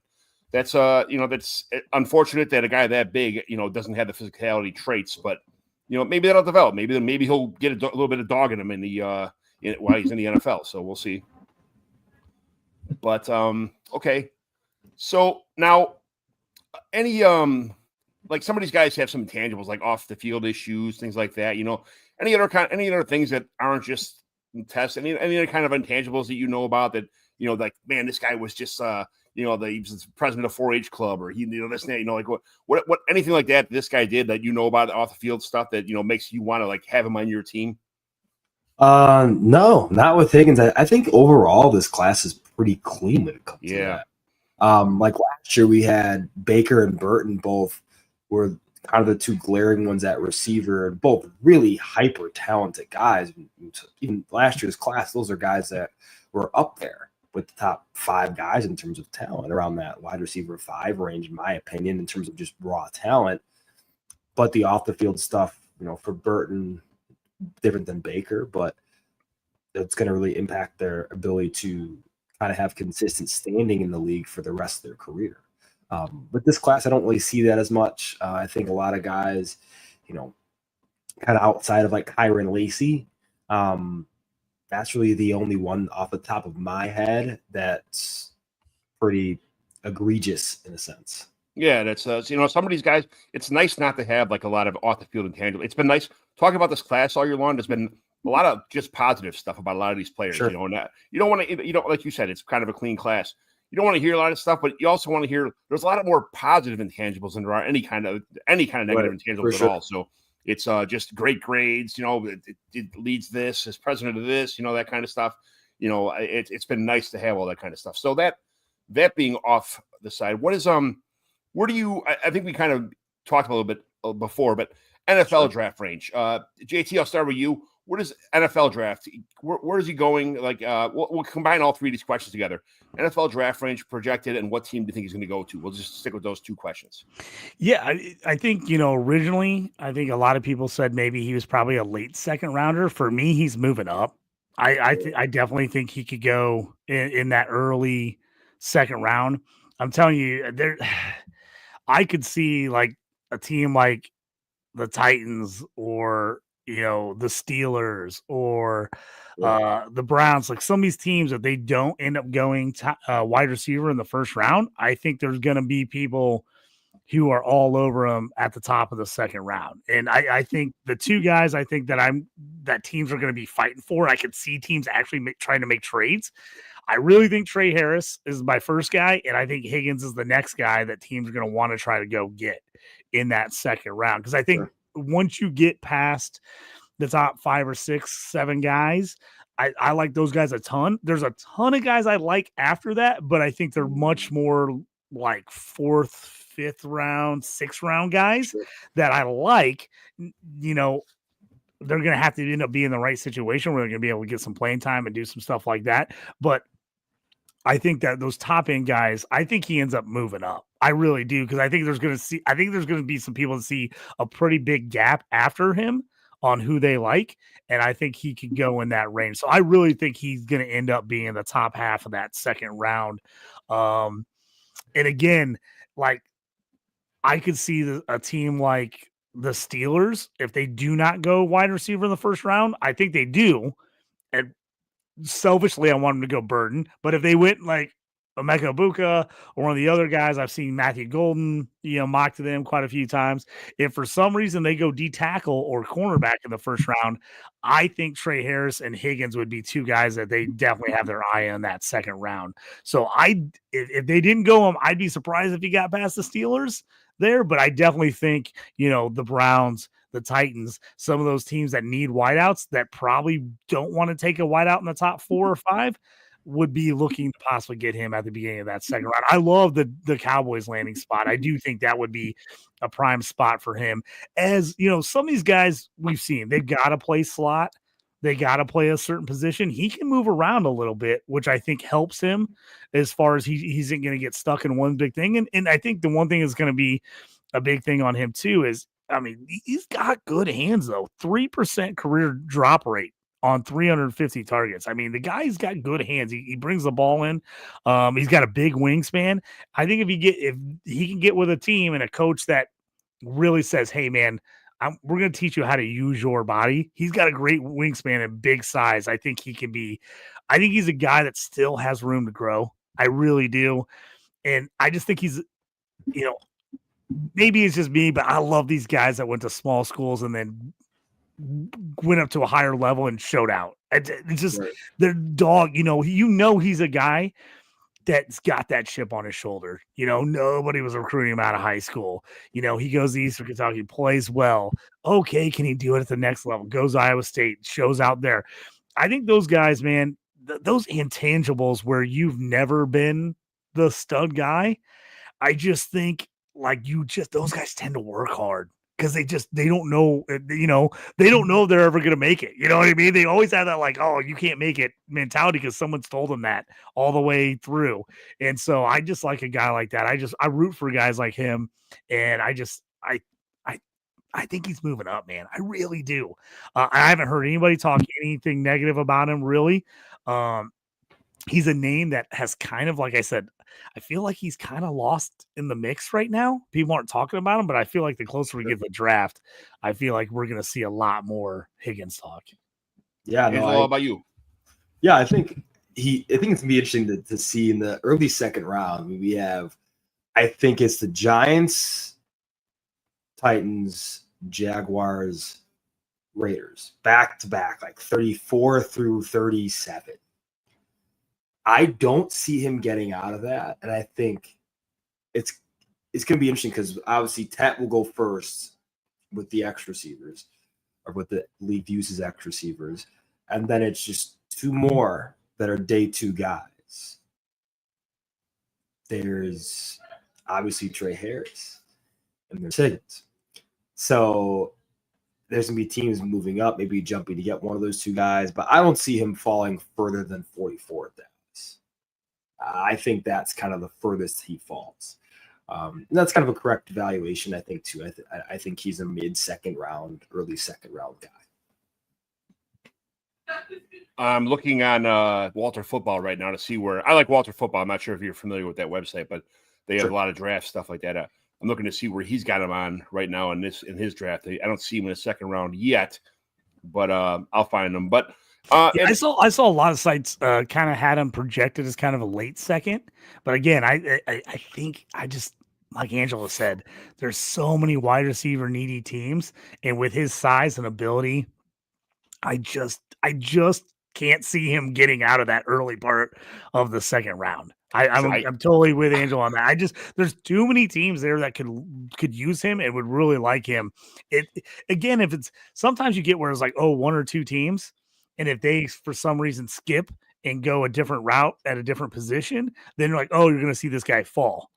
S1: that's that's unfortunate that a guy that big doesn't have the physicality traits, but. Maybe that'll develop. Maybe he'll get a little bit of dog in him while he's in the NFL. So we'll see. But okay. So now, any like some of these guys have some intangibles, like off the field issues, things like that. Any other things that aren't just tests? Any other kind of intangibles that about that like, man, this guy was just he was the president of 4-H club, or he this and that, like what anything like that this guy did that about off the field stuff that makes you want to like have him on your team?
S2: No, not with HIggins. I think overall this class is pretty clean when it comes to that. Like last year we had Baker and Burton, both were kind of the two glaring ones at receiver, and both really hyper talented guys. Even last year's class, those are guys that were up there. with the top 5 guys in terms of talent around that wide receiver 5 range, in my opinion, in terms of just raw talent. But the off the field stuff, for Burton, different than Baker, but it's going to really impact their ability to kind of have consistent standing in the league for the rest of their career. With this class, I don't really see that as much. I think a lot of guys, kind of outside of like Kyron Lacy, that's really the only one off the top of my head that's pretty egregious in a sense.
S1: Yeah, that's some of these guys. It's nice not to have like a lot of off the field intangible. It's been nice talking about this class all year long. There's been a lot of just positive stuff about a lot of these players.
S2: Sure.
S1: And you don't want to, like you said, it's kind of a clean class. You don't want to hear a lot of stuff, but you also want to hear there's a lot of more positive intangibles than there are any kind of negative intangibles at all. So it's just great grades. It leads this as president of this. That kind of stuff. It's been nice to have all that kind of stuff. So that being off the side, what is where do you? I think we kind of talked a little bit before, but NFL draft range. JT, I'll start with you. What is NFL draft? Where is he going? Like, we'll combine all 3 of these questions together. NFL draft range projected, and what team do you think he's going to go to? We'll just stick with those 2 questions.
S3: Yeah, I think, originally, I think a lot of people said maybe he was probably a late second rounder. For me, he's moving up. I definitely think he could go in that early second round. I'm telling you, I could see like a team like the Titans or the Steelers or the Browns, like some of these teams that they don't end up going wide receiver in the first round. I think there's going to be people who are all over them at the top of the second round. And I think the 2 guys I think that teams are going to be fighting for, I could see teams actually trying to make trades. I really think Trey Harris is my first guy, and I think Higgins is the next guy that teams are going to want to try to go get in that second round. Because I think once you get past the top 5 or 6, 7 guys, I like those guys a ton. There's a ton of guys I like after that, but I think they're much more like 4th, 5th round, 6th round guys that I like. They're going to have to end up being in the right situation where they're going to be able to get some playing time and do some stuff like that. But I think that those top end guys, I think he ends up moving up. I really do. Cause I think there's going to be some people that see a pretty big gap after him on who they like. And I think he could go in that range. So I really think he's going to end up being in the top half of that second round. And again, like I could see a team like the Steelers, if they do not go wide receiver in the first round, I think they do. And selfishly, I want them to go Burton. But if they went like Emeka Egbuka or one of the other guys, I've seen Matthew Golden, mock to them quite a few times. If for some reason they go D tackle or cornerback in the first round, I think Trey Harris and Higgins would be 2 guys that they definitely have their eye on that second round. So if they didn't go him, I'd be surprised if he got past the Steelers there. But I definitely think, the Browns, the Titans, some of those teams that need wideouts that probably don't want to take a wideout in the top 4 or 5 would be looking to possibly get him at the beginning of that second round. I love the Cowboys landing spot. I do think that would be a prime spot for him. As some of these guys we've seen, they've got to play slot. They got to play a certain position. He can move around a little bit, which I think helps him as far as he isn't going to get stuck in one big thing. And I think the one thing is going to be a big thing on him too is, he's got good hands though. 3% career drop rate on 350 targets. The guy's got good hands. He brings the ball in. He's got a big wingspan. I think if he can get with a team and a coach that really says, hey man, we're going to teach you how to use your body. He's got a great wingspan and big size. I think he's a guy that still has room to grow. I really do. And I just think he's, maybe it's just me, but I love these guys that went to small schools and then went up to a higher level and showed out. It's just their dog, he's a guy that's got that chip on his shoulder. Nobody was recruiting him out of high school. He goes to Eastern Kentucky, plays well. Okay, can he do it at the next level? Goes to Iowa State, shows out there. I think those guys, man, those intangibles where you've never been the stud guy, I just think those guys tend to work hard. because they don't know, they don't know if they're ever going to make it. You know what I mean? They always have that like, oh, you can't make it mentality because someone's told them that all the way through. And so I just like a guy like that. I root for guys like him. And I think he's moving up, man. I really do. I haven't heard anybody talk anything negative about him, really. He's a name that has kind of, like I said, I feel like he's kind of lost in the mix right now. People aren't talking about him, but I feel like the closer we get to the draft, I feel like we're going to see a lot more Higgins talk.
S2: Yeah,
S1: how about you?
S2: Yeah, I think it's going to be interesting to see in the early second round. We have, I think it's the Giants, Titans, Jaguars, Raiders, back to back, like 34 through 37. I don't see him getting out of that, and I think it's going to be interesting because obviously Tet will go first with the X receivers, or what the league uses X receivers, and then it's just two more that are day two guys. There's obviously Trey Harris, and there's Higgins. So there's going to be teams moving up, maybe jumping to get one of those two guys, but I don't see him falling further than 44 at that. I think that's kind of the furthest he falls. And that's kind of a correct evaluation, I think, too. I think he's a mid-second round, early second round guy.
S1: I'm looking on Walter Football right now to see where – I like Walter Football. I'm not sure if you're familiar with that website, but they have a lot of draft stuff like that. I'm looking to see where he's got him on right now in his draft. I don't see him in the second round yet, but I'll find him. But –
S3: I saw a lot of sites kind of had him projected as kind of a late second, but again, I think I just, like Angela said, there's so many wide receiver needy teams, and with his size and ability, I just can't see him getting out of that early part of the second round. I'm totally with Angela on that. There's too many teams there that could use him and would really like him. If it's sometimes you get where it's like, oh, one or two teams. And if they, for some reason, skip and go a different route at a different position, then you're like, oh, you're going to see this guy fall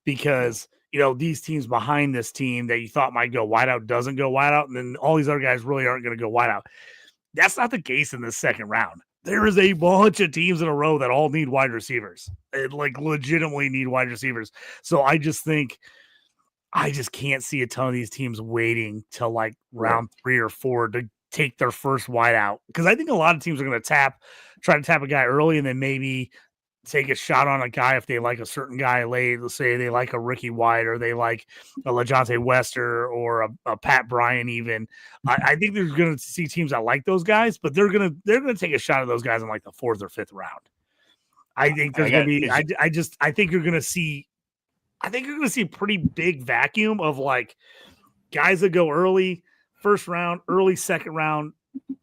S3: because, these teams behind this team that you thought might go wide out doesn't go wide out. And then all these other guys really aren't going to go wide out. That's not the case in this second round. There is a bunch of teams in a row that all need wide receivers and legitimately need wide receivers. So I just can't see a ton of these teams waiting till round 3 or 4 to take their first wide out, because I think a lot of teams are going to try to tap a guy early and then maybe take a shot on a guy if they like a certain guy late. Let's say they like a Ricky White or they like a LeJohntay Wester or a Pat Bryant even. I think there's going to see teams that like those guys, but they're going to take a shot at those guys in the 4th or 5th round. I think there's going to be I think you're going to see a pretty big vacuum of guys that go early first round, early second round,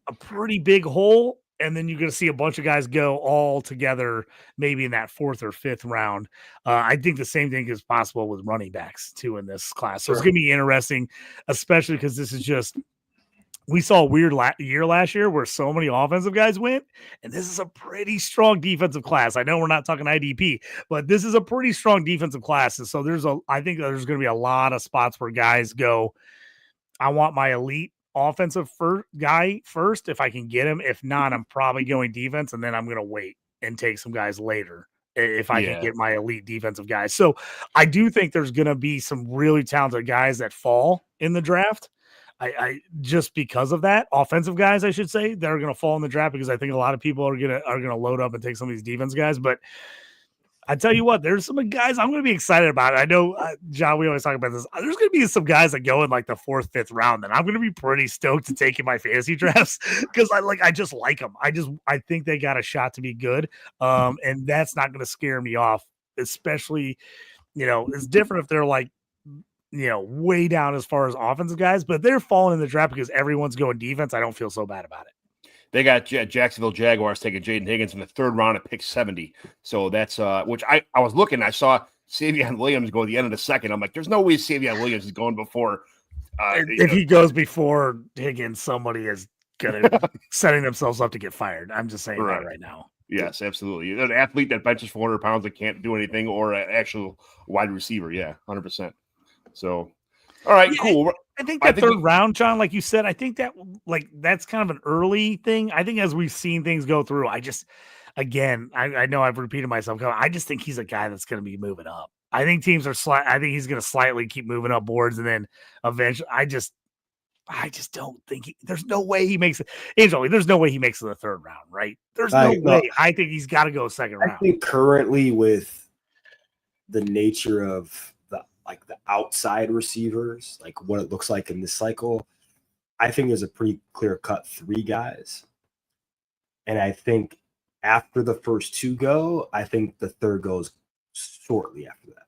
S3: a pretty big hole, and then you're going to see a bunch of guys go all together maybe in that 4th or 5th round. I think the same thing is possible with running backs too in this class. So It's going to be interesting, especially because this is just we saw a weird year last year where so many offensive guys went, and this is a pretty strong defensive class. I know we're not talking IDP, but this is a pretty strong defensive class. And so I think there's going to be a lot of spots where guys go, I want my elite offensive guy first if I can get him. If not, I'm probably going defense, and then I'm going to wait and take some guys later if I can get my elite defensive guys. So I do think there's going to be some really talented guys that fall in the draft. I just because of that, offensive guys, I should say, that are going to fall in the draft because I think a lot of people are going to load up and take some of these defense guys, but I tell you what, there's some guys I'm going to be excited about it. I know, John, we always talk about this. There's going to be some guys that go in the 4th, 5th round, and I'm going to be pretty stoked to take in my fantasy drafts because I just like them. I think they got a shot to be good, and that's not going to scare me off. Especially, it's different if they're way down as far as offensive guys, but they're falling in the draft because everyone's going defense. I don't feel so bad about it.
S1: They got Jacksonville Jaguars taking Jayden Higgins in the 3rd round at pick 70. So that's which I was looking. I saw Savion Williams go at the end of the second. I'm like, there's no way Savion Williams is going before.
S3: If he goes before Higgins, somebody is setting themselves up to get fired. I'm just saying that right now.
S1: Yes, absolutely. An athlete that benches 400 pounds that can't do anything, or an actual wide receiver. Yeah, 100%. So, all right, cool.
S3: I think that third round, John, like you said, I think that that's kind of an early thing. I think as we've seen things go through, I know I've repeated myself. I just think he's a guy that's going to be moving up. I think teams are I think he's going to slightly keep moving up boards, and then eventually, I just don't think there's no way he makes it. Angel, there's no way he makes it the third round, right? There's no way. I think he's got to go second round.
S2: I think currently with the nature of the outside receivers, like what it looks like in this cycle, I think there's a pretty clear cut 3 guys. And I think after the first 2 go, I think the third goes shortly after that.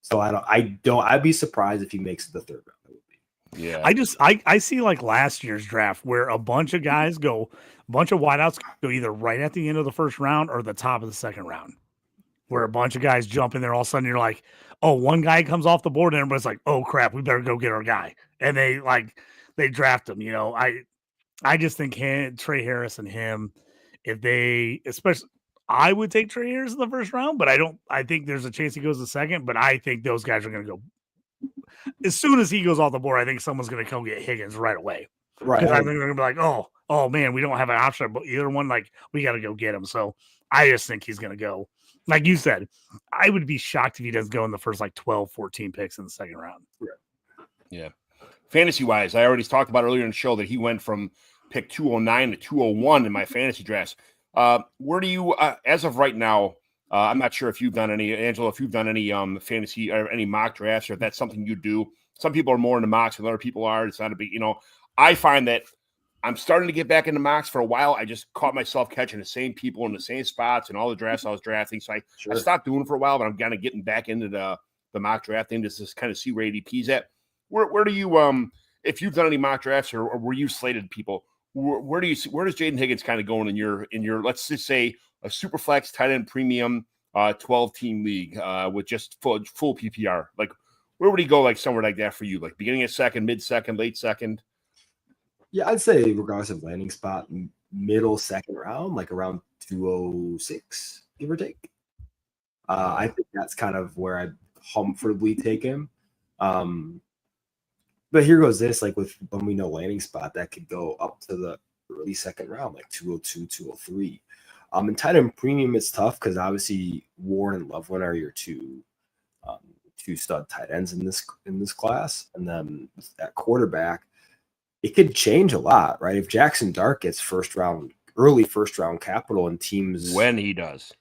S2: So I'd be surprised if he makes it the third round.
S1: Yeah.
S3: I see like last year's draft where a bunch of wideouts go either right at the end of the first round or the top of the second round, where a bunch of guys jump in there. All of a sudden you're like, oh, one guy comes off the board and everybody's like, oh crap, we better go get our guy. And they draft him, I just think Trey Harris and him, I would take Trey Harris in the first round, but I think there's a chance he goes the second, but I think those guys are going to go. As soon as he goes off the board, I think someone's going to come get Higgins right away.
S2: Right.
S3: Because I think they're going to be like, oh man, we don't have an option, but either one, we got to go get him. So I just think he's going to go. Like you said, I would be shocked if he doesn't go in the first 12, 14 picks in the second round.
S1: Yeah. Fantasy-wise, I already talked about earlier in the show that he went from pick 209 to 201 in my fantasy drafts. Where do you, as of right now, I'm not sure if you've done any, Angelo, if you've done any fantasy or any mock drafts, or if that's something you do. Some people are more into mocks than other people are. It's not a big, I find that I'm starting to get back into mocks. For a while, I just caught myself catching the same people in the same spots and all the drafts I was drafting. So I stopped doing it for a while, but I'm kind of getting back into the mock drafting just to kind of see where ADP's at. Where do you, if you've done any mock drafts or were you slated people, where does Jayden Higgins kind of going in your, let's just say, a super flex tight end premium 12-team league with just full PPR? Like, where would he go, somewhere like that for you? Like beginning of second, mid-second, late second?
S2: Yeah, I'd say regardless of landing spot, middle second round, like around 206, give or take. I think that's kind of where I'd comfortably take him. But here goes this, when we know landing spot, that could go up to the early second round, like 202, 203. In tight end premium, it's tough because obviously Ward and Loveland are your two stud tight ends in this class, and then at quarterback, it could change a lot, right? If Jackson Dart gets early first round capital, and teams
S1: when he does,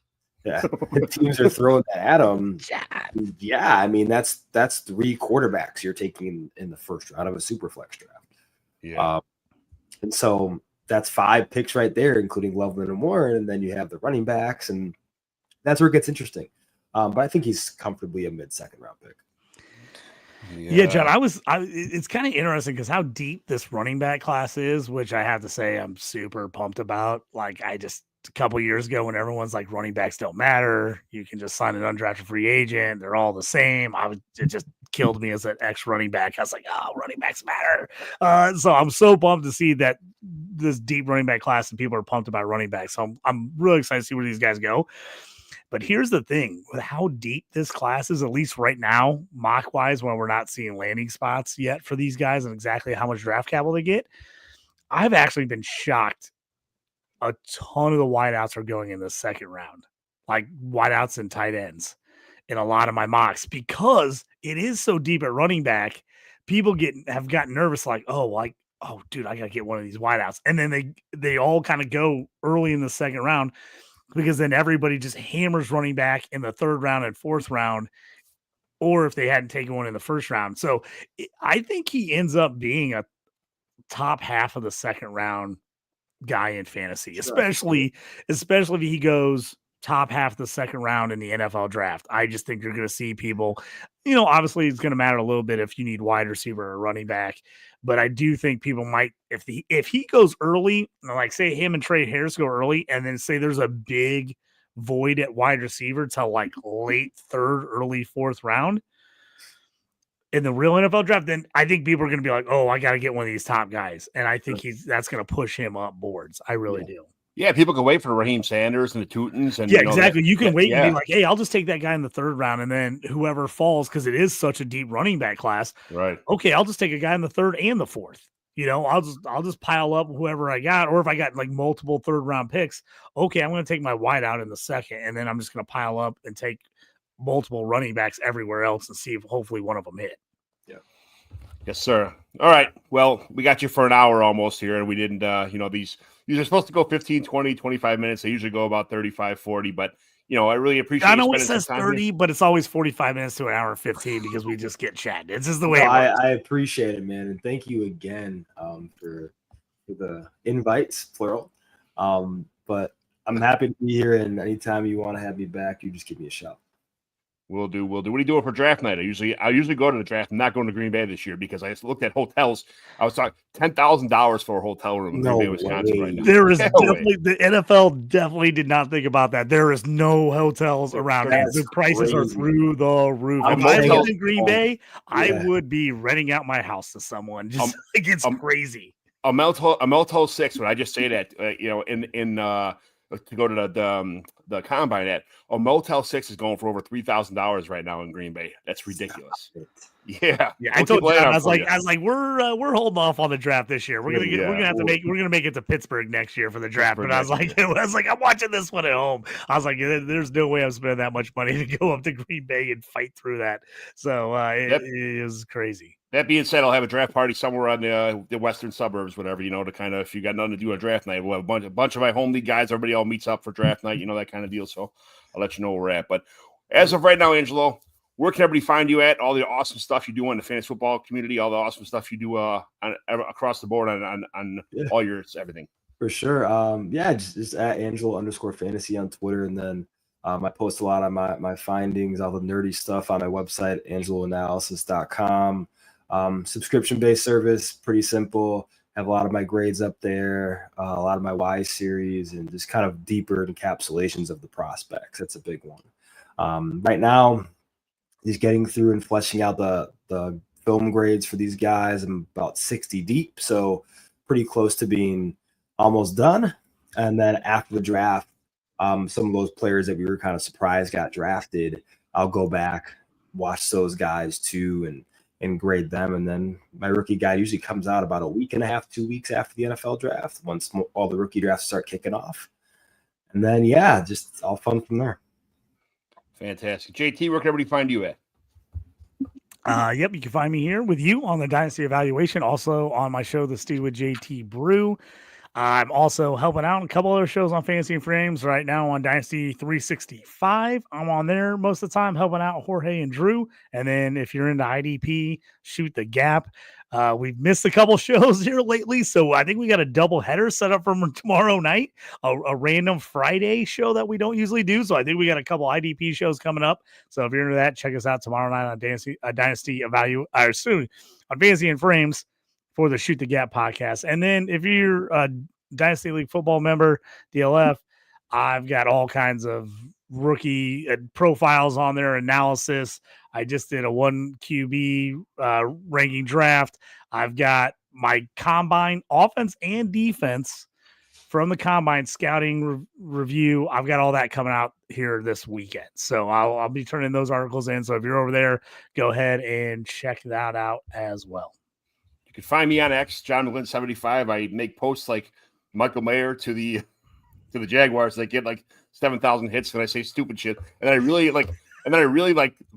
S2: teams are throwing that at him. Yeah, I mean that's 3 quarterbacks you're taking in the first round of a super flex draft.
S1: Yeah,
S2: and so that's 5 picks right there, including Loveland and Warren, and then you have the running backs, and that's where it gets interesting. But I think he's comfortably a mid-second round pick.
S3: Yeah, John, it's kind of interesting because how deep this running back class is, which I have to say I'm super pumped about. A couple years ago when everyone's like running backs don't matter, you can just sign an undrafted free agent, they're all the same. It just killed me as an ex running back. I was like, oh, running backs matter. So I'm so pumped to see that this deep running back class and people are pumped about running backs. So I'm really excited to see where these guys go. But here's the thing with how deep this class is, at least right now, mock wise, when we're not seeing landing spots yet for these guys and exactly how much draft capital they get, I've actually been shocked. A ton of the wideouts are going in the second round, like wideouts and tight ends in a lot of my mocks, because it is so deep at running back. People have gotten nervous, oh, dude, I got to get one of these wideouts. And then they all kind of go early in the second round, because then everybody just hammers running back in the third round and fourth round, or if they hadn't taken one in the first round. So I think he ends up being a top half of the second round guy in fantasy, especially if he goes top half of the second round in the NFL draft. I just think you're going to see people, obviously it's going to matter a little bit if you need wide receiver or running back, but I do think people might, if he goes early, like say him and Trey Harris go early, and then say there's a big void at wide receiver till like late third, early fourth round in the real NFL draft, then I think people are going to be like, oh, I got to get one of these top guys. And I think that's going to push him up boards. I really do.
S1: Yeah, people can wait for the Raheem Sanders and the Tutons. And,
S3: yeah, exactly. You can wait and be
S1: yeah.
S3: like, hey, I'll just take that guy in the 3rd round, and then whoever falls, because it is such a deep running back class.
S1: Right.
S3: Okay, I'll just take a guy in the 3rd and the 4th. I'll just pile up whoever I got, or if I got like multiple 3rd round picks, okay, I'm going to take my wideout in the 2nd, and then I'm just going to pile up and take multiple running backs everywhere else and see if hopefully one of them hit.
S2: Yeah.
S1: Yes, sir. All right. Well, we got you for an hour almost here, and we didn't, these are supposed to go 15, 20, 25 minutes. They usually go about 35, 40, but, I really appreciate
S3: I know
S1: you
S3: it
S1: spending
S3: says
S1: some time
S3: 30,
S1: here.
S3: but it's always 45 minutes to an hour and 15 because we just get chatting. It's just the way it works.
S2: I appreciate it, man. And thank you again for the invites, plural. But I'm happy to be here, and anytime you want to have me back, you just give me a shout.
S1: We'll do. What are you doing for draft night? I usually go to the draft. I'm not going to Green Bay this year because I looked at hotels. I was talking $10,000 for a hotel room in Green Bay, Wisconsin right now.
S3: There is definitely the NFL definitely did not think about that. There is no hotels around here. The prices are through the roof. If I lived in Green Bay, I would be renting out my house to someone. Just like it's crazy.
S1: A Motel 6. When I just say that, to go to the combine at a Motel 6 is going for over $3,000 right now in Green Bay. That's ridiculous. Yeah.
S3: I told John, I was like, we're holding off on the draft this year. We're gonna make it to Pittsburgh next year for the draft. But I was like, I'm watching this one at home. I was like, there's no way I'm spending that much money to go up to Green Bay and fight through that. So it is crazy.
S1: That being said, I'll have a draft party somewhere on the western suburbs, whatever, to kind of, if you got nothing to do on draft night, we'll have a bunch of my home league guys, everybody all meets up for draft night, that kind of deal. So I'll let you know where we're at. But as of right now, Angelo, where can everybody find you at? All the awesome stuff you do in the fantasy football community, all the awesome stuff you do across the board on all your everything.
S2: For sure. Just at Angelo_fantasy on Twitter. And then I post a lot on my findings, all the nerdy stuff on my website, angeloanalysis.com. Subscription-based service, pretty simple. Have a lot of my grades up there, a lot of my Y series, and just kind of deeper encapsulations of the prospects. That's a big one. Right now, just getting through and fleshing out the film grades for these guys. I'm about 60 deep, so pretty close to being almost done. And then after the draft, some of those players that we were kind of surprised got drafted, I'll go back, watch those guys too, and grade them. And then my rookie guide usually comes out about a week and a half, 2 weeks after the NFL draft, once all the rookie drafts start kicking off. And then, just all fun from there.
S1: Fantastic. JT, where can everybody find you at?
S3: You can find me here with you on the Dynasty Evaluation, also on my show, The Steed with JT Brew. I'm also helping out in a couple other shows on Fantasy and Frames right now on Dynasty 365. I'm on there most of the time helping out Jorge and Drew. And then if you're into IDP, Shoot the Gap. We've missed a couple shows here lately, so I think we got a double header set up for tomorrow night, a random Friday show that we don't usually do. So I think we got a couple IDP shows coming up. So if you're into that, check us out tomorrow night on Dynasty on Fantasy and Frames for the Shoot the Gap podcast. And then if you're a Dynasty League football member, DLF, I've got all kinds of rookie profiles on there, analysis. I just did a 1 QB ranking draft. I've got my combine offense and defense from the combine scouting review. I've got all that coming out here this weekend. So I'll be turning those articles in. So if you're over there, go ahead and check that out as well.
S1: You can find me on X, John McGlynn 75. I make posts like Michael Mayer to the Jaguars. They get like 7,000 hits and I say stupid shit. And I really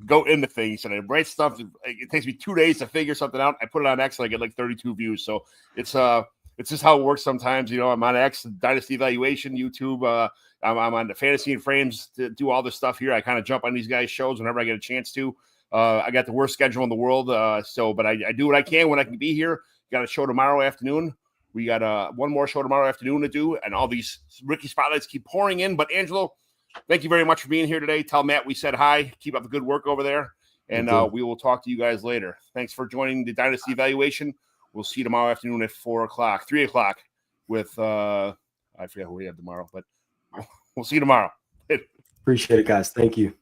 S1: go into things and I write stuff. It takes me 2 days to figure something out. I put it on X and I get like 32 views. So it's just how it works sometimes. I'm on X, Dynasty Evaluation, YouTube. I'm on the Fantasy and Frames to do all this stuff here. I kind of jump on these guys' shows whenever I get a chance to. I got the worst schedule in the world. But I do what I can when I can be here. Got a show tomorrow afternoon. We got one more show tomorrow afternoon to do, and all these rookie spotlights keep pouring in. But Angelo, thank you very much for being here today. Tell Matt we said hi. Keep up the good work over there, and we will talk to you guys later. Thanks for joining the Dynasty Evaluation. We'll see you tomorrow afternoon at 3 o'clock with I forget who we have tomorrow, but we'll see you tomorrow.
S2: Appreciate it, guys. Thank you.